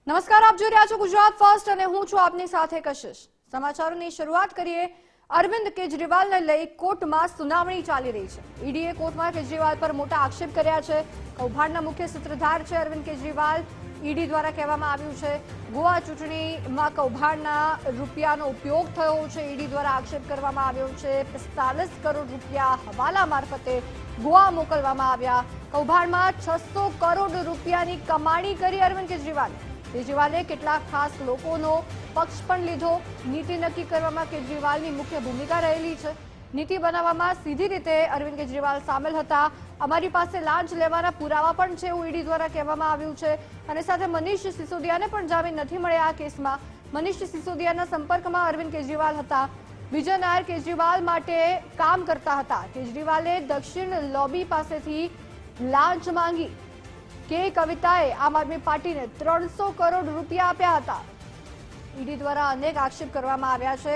નમસ્કાર, આપ જોઈ રહ્યા છો ગુજરાત ફર્સ્ટ અને હું છું આપની સાથે કશિશ। સમાચારોની શરૂઆત કરીએ। અરવિંદ કેજરીવાલને લઈ કોર્ટમાં સુનાવણી ચાલી રહી છે। ઈડીએ કોર્ટમાં કેજરીવાલ પર મોટા આક્ષેપ કર્યા છે। કૌભાંડના મુખ્ય સૂત્રધાર છે અરવિંદ કેજરીવાલ। ઈડી દ્વારા કહેવામાં આવ્યું છે ગોવા ચૂંટણીમાં કૌભાંડના રૂપિયાનો ઉપયોગ થયો છે। ઈડી દ્વારા આક્ષેપ કરવામાં આવ્યો છે 45 કરોડ રૂપિયા હવાલા મારફતે ગોવા મોકલવામાં આવ્યા। કૌભાંડમાં 600 કરોડ રૂપિયાની કમાણી કરી અરવિંદ કેજરીવાલે। કેજરીવાલે કેટલાક ખાસ લોકોનો પક્ષ પણ લીધો। નીતિ નક્કી કરવામાં કેજરીવાલની મુખ્ય ભૂમિકા રહેલી છે। નીતિ બનાવવામાં સીધી રીતે અરવિંદ કેજરીવાલ સામેલ હતા। અમારી પાસે લાંચ લેવાના પુરાવા પણ છે એવું ઈડી દ્વારા કહેવામાં આવ્યું છે। અને સાથે મનીષ સિસોદિયાને પણ જામીન નથી મળ્યા આ કેસમાં। મનીષ સિસોદિયાના સંપર્કમાં અરવિંદ કેજરીવાલ હતા। વિજય નાયર કેજરીવાલ માટે કામ કરતા હતા। કેજરીવાલે દક્ષિણ લોબી પાસેથી લાંચ માંગી કે કવિતાએ આમ આદમી પાર્ટીને 300 કરોડ રૂપિયા આપ્યા હતા। ઈડી દ્વારા અનેક આક્ષેપ કરવામાં આવ્યા છે।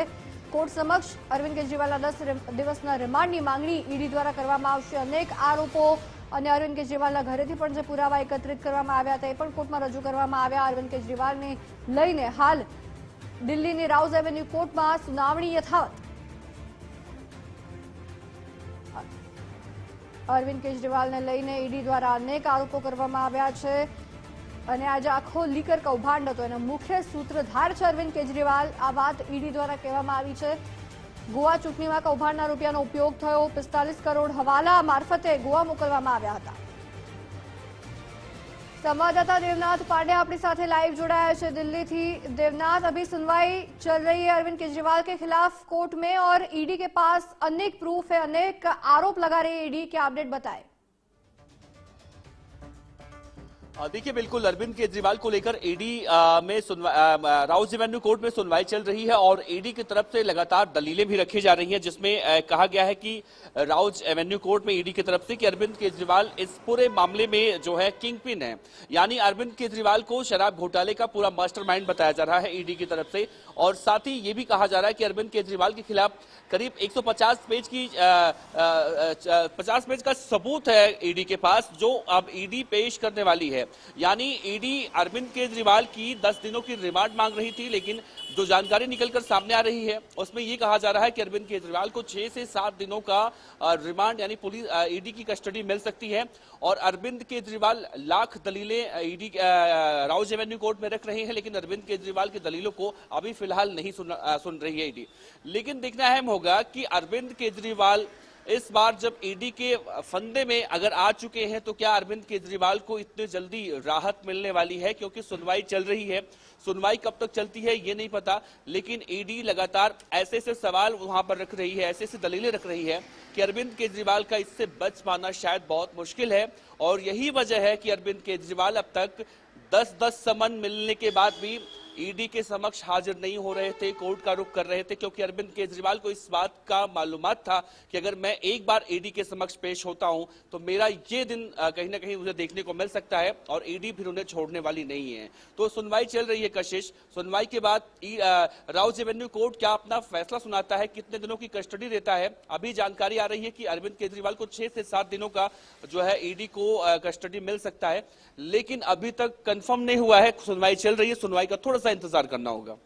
કોર્ટ સમક્ષ અરવિંદ કેજરીવાલના 10 દિવસના રિમાન્ડની માંગણી ઈડી દ્વારા કરવામાં આવશે। અનેક આરોપો અને અરવિંદ કેજરીવાલના ઘરેથી પણ જે પુરાવા એકત્રિત કરવામાં આવ્યા હતા એ પણ કોર્ટમાં રજૂ કરવામાં આવ્યા। અરવિંદ કેજરીવાલને લઈને હાલ દિલ્હીની રાઉઝ એવન્યુ કોર્ટમાં સુનાવણી યથાવત। અરવિંદ કેજરીવાલને લઈને ઈડી દ્વારા અનેક આરોપો કરવામાં આવ્યા છે અને આજે આખો લીકર કૌભાંડ હતો એના મુખ્ય સૂત્રધાર છે અરવિંદ કેજરીવાલ। આ વાત ઈડી દ્વારા કહેવામાં આવી છે। ગોવા ચૂંટણીમાં કૌભાંડના રૂપિયાનો ઉપયોગ થયો। 45 કરોડ હવાલા મારફતે ગોવા મોકલવામાં આવ્યા હતા। संवाददाता देवनाथ पांडे अपनी साथ लाइव जोड़ाया है दिल्ली थी। देवनाथ, अभी सुनवाई चल रही है अरविंद केजरीवाल के खिलाफ कोर्ट में और ईडी के पास अनेक प्रूफ है, अनेक आरोप लगा रही है ईडी। क्या अपडेट बताएं? देखिए, बिल्कुल अरविंद केजरीवाल को लेकर ईडी में राउज एवेन्यू कोर्ट में सुनवाई चल रही है और ईडी की तरफ से लगातार दलीलें भी रखी जा रही हैं, जिसमें कहा गया है कि राउज एवेन्यू कोर्ट में ईडी की तरफ से कि अरविंद केजरीवाल इस पूरे मामले में जो है किंग पिन है। यानी अरविंद केजरीवाल को शराब घोटाले का पूरा मास्टरमाइंड बताया जा रहा है ईडी की तरफ से। और साथ ही ये भी कहा जा रहा है कि अरविंद केजरीवाल के खिलाफ करीब 150 पेज की 50 पेज का सबूत है ईडी के पास, जो अब ईडी पेश करने वाली है। यानी ईडी अरविंद केजरीवाल की 10 दिनों की रिमांड मांग रही थी, लेकिन जो जानकारी निकलकर सामने आ रही है उसमें यह कहा जा रहा है कि अरविंद केजरीवाल को 6 से 7 दिनों का रिमांड यानी पुलिस ईडी की कस्टडी मिल सकती है। और अरविंद केजरीवाल लाख दलीलें ईडी राउज एवेन्यू कोर्ट में रख रहे हैं, लेकिन अरविंद केजरीवाल की दलीलों को अभी फिलहाल नहीं सुन रही है ईडी। लेकिन देखना अहम होगा कि अरविंद केजरीवाल इस बार जब ईडी के फंदे में अगर आ चुके हैं तो क्या अरविंद केजरीवाल को इतनी जल्दी राहत मिलने वाली है, क्योंकि सुनवाई चल रही है। सुनवाई कब तक चलती है ये नहीं पता, लेकिन ईडी लगातार ऐसे ऐसे सवाल वहां पर रख रही है, ऐसे ऐसे दलीलें रख रही है कि अरविंद केजरीवाल का इससे बच पाना शायद बहुत मुश्किल है। और यही वजह है कि अरविंद केजरीवाल अब तक 10-10 समन मिलने के बाद भी ईडी के समक्ष हाजिर नहीं हो रहे थे, कोर्ट का रुख कर रहे थे, क्योंकि अरविंद केजरीवाल को इस बात का मालूमात था कि अगर मैं एक बार ईडी के समक्ष पेश होता हूं तो मेरा ये दिन कहीं ना कहीं मुझे देखने को मिल सकता है और ईडी फिर उन्हें छोड़ने वाली नहीं है। तो सुनवाई चल रही है कशिश। सुनवाई के बाद राउज एवेन्यू कोर्ट क्या अपना फैसला सुनाता है, कितने दिनों की कस्टडी देता है। अभी जानकारी आ रही है कि अरविंद केजरीवाल को 6 से 7 दिनों का जो है ईडी को कस्टडी मिल सकता है, लेकिन अभी तक कंफर्म नहीं हुआ है। सुनवाई चल रही है, सुनवाई का थोड़ा सा इंतजार करना होगा।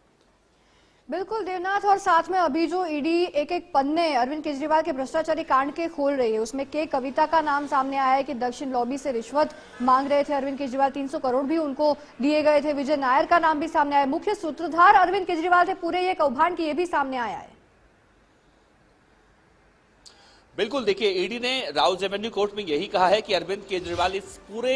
बिल्कुल देवनाथ, और साथ में अभी जो ईडी एक एक पन्ने अरविंद केजरीवाल के भ्रष्टाचारी कांड के खोल रही है, उसमें के कविता का नाम सामने आया है कि दक्षिण लॉबी से रिश्वत मांग रहे थे अरविंद केजरीवाल। 300 करोड़ भी उनको दिए गए थे। विजय नायर का नाम भी सामने आया। मुख्य सूत्रधार अरविंद केजरीवाल थे पूरे ये कौभांड की, ये भी सामने आया है। बिल्कुल, देखिए ईडी ने राउज एवेन्यू कोर्ट में यही कहा है कि अरविंद केजरीवाल इस पूरे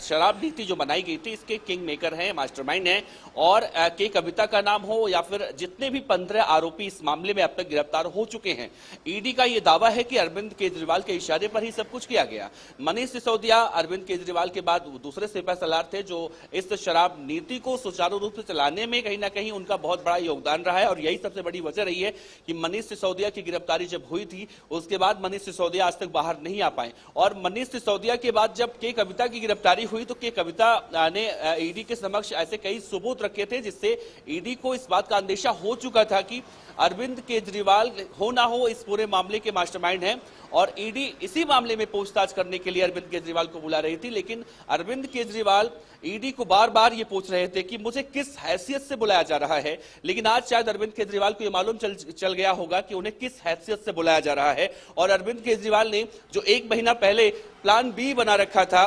शराब नीति जो बनाई गई थी इसके किंग मेकर हैं, मास्टरमाइंड हैं। और के कविता का नाम हो या फिर जितने भी 15 आरोपी इस मामले में अब तक गिरफ्तार हो चुके हैं, ईडी का यह दावा है कि अरविंद केजरीवाल के इशारे पर ही सब कुछ किया गया। मनीष सिसोदिया अरविंद केजरीवाल के बाद दूसरे सिपह सलार थे जो इस शराब नीति को सुचारू रूप से चलाने में कहीं ना कहीं उनका बहुत बड़ा योगदान रहा है। और यही सबसे बड़ी वजह रही है कि मनीष सिसोदिया की गिरफ्तारी जब हुई थी उसके बाद मनीष सिसोदिया आज तक बाहर नहीं आ पाए। और मनीष सिसोदिया के बाद जब के कविता की गिरफ्तारी हुई तो के कविता ने ईडी के समक्ष ऐसे कई सबूत रखे थे जिससे ईडी को इस बात का अंदेशा हो चुका था कि अरविंद केजरीवाल हो ना हो इस पूरे मामले के मास्टरमाइंड हैं और ईडी इसी मामले में पूछताछ करने के लिए अरविंद केजरीवाल को बुला रही थी। लेकिन अरविंद केजरीवाल ईडी को बार बार ये पूछ रहे थे कि मुझे किस हैसियत से बुलाया जा रहा है, लेकिन आज शायद अरविंद केजरीवाल को ये मालूम चल गया होगा कि उन्हें किस हैसियत से बुलाया जा रहा है। और अरविंद केजरीवाल ने जो 1 महीना पहले प्लान बी बना रखा था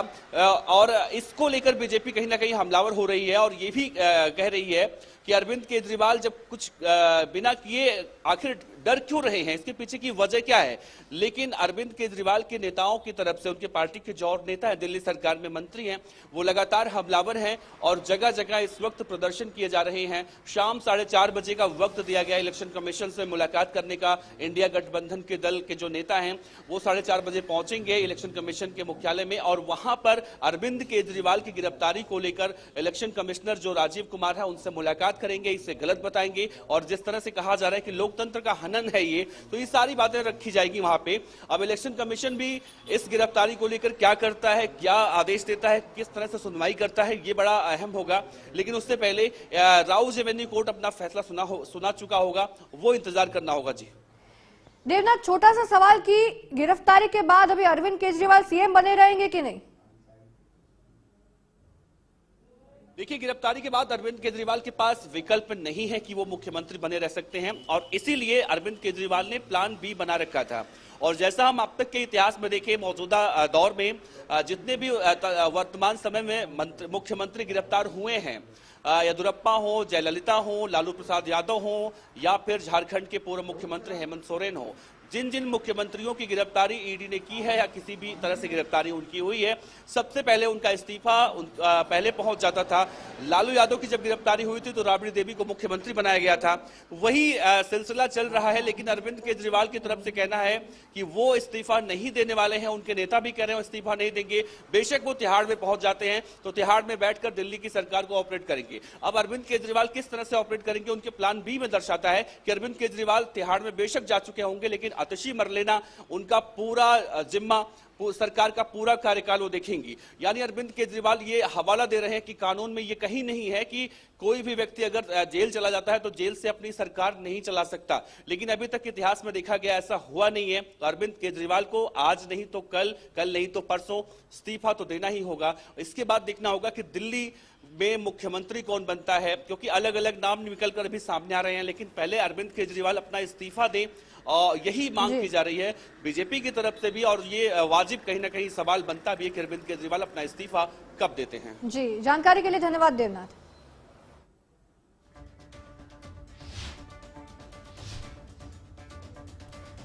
और इसको लेकर बीजेपी कहीं ना कहीं हमलावर हो रही है और ये भी कह रही है कि अरविंद केजरीवाल जब कुछ बिना किए आखिर डर क्यों रहे हैं, इसके पीछे की वजह क्या है। लेकिन अरविंद केजरीवाल के नेताओं की तरफ से, उनके पार्टी के जो और नेता है, दिल्ली सरकार में मंत्री हैं, वो लगातार हमलावर हैं और जगह जगह इस वक्त प्रदर्शन किए जा रहे हैं। शाम 4:30 बजे का वक्त दिया गया इलेक्शन कमीशन से मुलाकात करने का। इंडिया गठबंधन के दल के जो नेता हैं वो 4:30 बजे पहुंचेंगे इलेक्शन कमीशन के मुख्यालय में और वहां पर अरविंद केजरीवाल की गिरफ्तारी को लेकर इलेक्शन कमिश्नर जो राजीव कुमार है उनसे मुलाकात करेंगे, इसे गलत बताएंगे और जिस तरह से कहा जा रहा है कि लोकतंत्र का हनन है ये, तो ये सारी बातें रखी जाएगी वहां पे। अब इलेक्शन कमीशन भी इस गिरफ्तारी को लेकर क्या करता है, क्या आदेश देता है, किस तरह से सुनवाई करता है, ये बड़ा अहम होगा। लेकिन उससे पहले राउज एवेन्यू कोर्ट अपना फैसला सुना चुका होगा, वो इंतजार करना होगा। जी देवनाथ, छोटा सा सवाल कि गिरफ्तारी के बाद अभी अरविंद केजरीवाल सीएम बने रहेंगे कि नहीं? देखिए, गिरफ्तारी के बाद अरविंद केजरीवाल के पास विकल्प नहीं है कि वो मुख्यमंत्री बने रह सकते हैं और इसीलिए अरविंद केजरीवाल ने प्लान बी बना रखा था। और जैसा हम अब तक के इतिहास में देखें, मौजूदा दौर में जितने भी वर्तमान समय में मुख्यमंत्री गिरफ्तार हुए हैं, येदियुरप्पा हो, जयललिता हो, लालू प्रसाद यादव हो या फिर झारखंड के पूर्व मुख्यमंत्री हेमंत सोरेन हो, जिन जिन मुख्यमंत्रियों की गिरफ्तारी ईडी ने की है या किसी भी तरह से गिरफ्तारी उनकी हुई है, सबसे पहले उनका इस्तीफा पहले पहुंच जाता था। लालू यादव की जब गिरफ्तारी हुई थी तो राबड़ी देवी को मुख्यमंत्री बनाया गया था। वही सिलसिला चल रहा है, लेकिन अरविंद केजरीवाल की तरफ से कहना है कि वो इस्तीफा नहीं देने वाले हैं। उनके नेता भी कह रहे हैं इस्तीफा नहीं देंगे। बेशक वो तिहाड़ में पहुंच जाते हैं तो तिहाड़ में बैठकर दिल्ली की सरकार को ऑपरेट करेंगे। अब अरविंद केजरीवाल किस तरह से ऑपरेट करेंगे, उनके प्लान बी में दर्शाता है कि अरविंद केजरीवाल तिहाड़ में बेशक जा चुके होंगे, लेकिन आतिशी मरलेना उनका पूरा जिम्मा, सरकार का पूरा कार्यकाल वो देखेंगी। यानी अरविंद केजरीवाल ये हवाला दे रहे हैं कि कानून में ये कहीं नहीं है कि कोई भी व्यक्ति अगर जेल चला जाता है तो जेल से अपनी सरकार नहीं चला सकता। लेकिन अभी तक इतिहास में देखा गया ऐसा हुआ नहीं है। तो अरविंद केजरीवाल को आज नहीं तो कल, कल नहीं तो परसों इस्तीफा तो देना ही होगा। इसके बाद देखना होगा कि दिल्ली में मुख्यमंत्री कौन बनता है, क्योंकि अलग अलग नाम निकलकर अभी सामने आ रहे हैं। लेकिन पहले अरविंद केजरीवाल अपना इस्तीफा दें और यही मांग की जा रही है बीजेपी की तरफ से भी। और ये वाजिब कहीं ना कहीं सवाल बनता भी है कि अरविंद केजरीवाल अपना इस्तीफा कब देते हैं। जी, जानकारी के लिए धन्यवाद देवनाथ।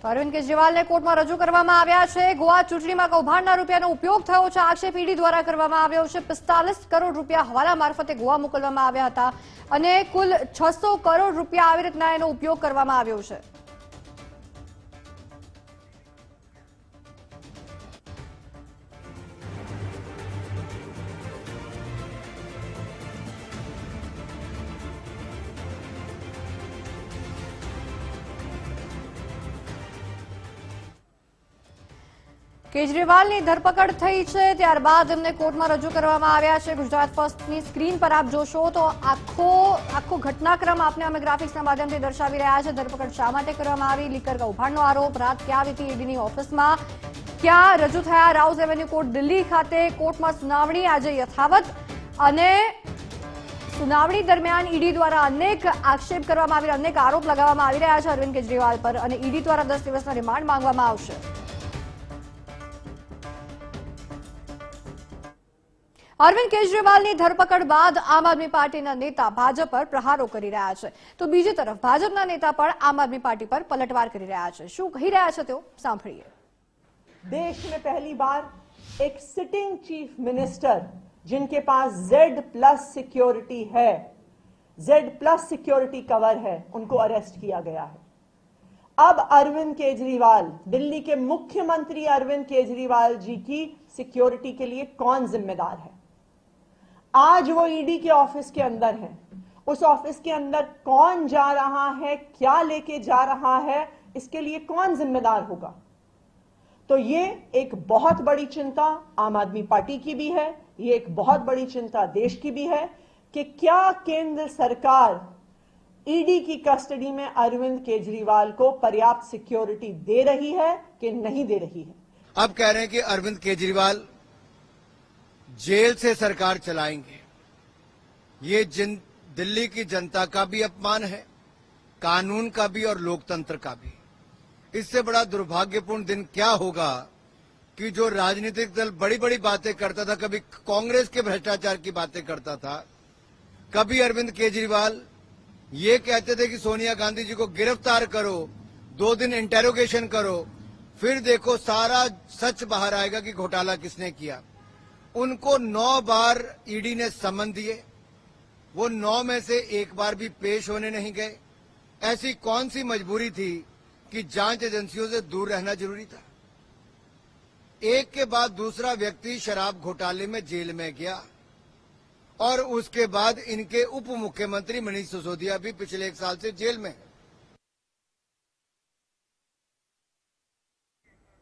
તો અરવિંદ કેજરીવાલને કોર્ટમાં રજૂ કરવામાં આવ્યા છે। ગોવા ચૂંટણીમાં કૌભાંડના રૂપિયાનો ઉપયોગ થયો છે, આક્ષેપ ઈડી દ્વારા કરવામાં આવ્યો છે। 45 કરોડ રૂપિયા હવાલા મારફતે ગોવા મોકલવામાં આવ્યા હતા અને કુલ 600 કરોડ રૂપિયા આવી રીતના એનો ઉપયોગ કરવામાં આવ્યો છે। કેજરીવાલની ધરપકડ થઈ છે, ત્યારબાદ એમને કોર્ટમાં રજૂ કરવામાં આવ્યા છે। ગુજરાત ફર્સ્ટની સ્ક્રીન પર આપ જોશો તો આખો ઘટનાક્રમ આપને અમે ગ્રાફિક્સના માધ્યમથી દર્શાવી રહ્યા છે। ધરપકડ શા માટે કરવામાં આવી, લીકર કૌભાંડનો આરોપ, રાત ક્યાં વીતી ઈડીની ઓફિસમાં, ક્યાં રજૂ થયા રાઉઝ એવેન્યુ કોર્ટ દિલ્હી ખાતે, કોર્ટમાં સુનાવણી આજે યથાવત અને સુનાવણી દરમિયાન ઈડી દ્વારા અનેક આક્ષેપ કરવામાં આવી, અનેક આરોપ લગાવવામાં આવી રહ્યા છે અરવિંદ કેજરીવાલ પર અને ઈડી દ્વારા 10 દિવસના રિમાન્ડ માંગવામાં આવશે। અરવિંદ કેજરીવાલની ધરપકડ બાદ આમ આદમી પાર્ટીના नेता ભાજપ પર પ્રહારો કરી રહ્યા છે, તો બીજી તરફ ભાજપના नेता પણ આમ આદમી પાર્ટી પર પલટવાર કરી રહ્યા છે। શું કહી રહ્યા છે તેઓ સાંભળીએ। देश में पहली बार एक सिटिंग चीफ मिनिस्टर जिनके पास Z+ सिक्योरिटी है, Z+ सिक्योरिटी कवर है, उनको अरेस्ट किया गया है। अब अरविंद केजरीवाल, दिल्ली के मुख्यमंत्री अरविंद केजरीवाल जी की सिक्योरिटी के लिए कौन जिम्मेदार है? आज वो ईडी के ऑफिस के अंदर है, उस ऑफिस के अंदर कौन जा रहा है, क्या लेके जा रहा है, इसके लिए कौन जिम्मेदार होगा? तो ये एक बहुत बड़ी चिंता आम आदमी पार्टी की भी है, ये एक बहुत बड़ी चिंता देश की भी है कि क्या केंद्र सरकार ईडी की कस्टडी में अरविंद केजरीवाल को पर्याप्त सिक्योरिटी दे रही है कि नहीं दे रही है। अब कह रहे हैं कि अरविंद केजरीवाल जेल से सरकार चलाएंगे। ये दिल्ली की जनता का भी अपमान है, कानून का भी और लोकतंत्र का भी। इससे बड़ा दुर्भाग्यपूर्ण दिन क्या होगा कि जो राजनीतिक दल बड़ी बड़ी बातें करता था, कभी कांग्रेस के भ्रष्टाचार की बातें करता था, कभी अरविंद केजरीवाल ये कहते थे कि सोनिया गांधी जी को गिरफ्तार करो, 2 दिन इंटेरोगेशन करो, फिर देखो सारा सच बाहर आएगा कि घोटाला किसने किया। उनको 9 बार ईडी ने समन दिए, वो 9 में से 1 बार भी पेश होने नहीं गए। ऐसी कौन सी मजबूरी थी कि जांच एजेंसियों से दूर रहना जरूरी था। एक के बाद दूसरा व्यक्ति शराब घोटाले में जेल में गया और उसके बाद इनके उप मुख्यमंत्री मनीष सिसोदिया भी पिछले 1 साल से जेल में है।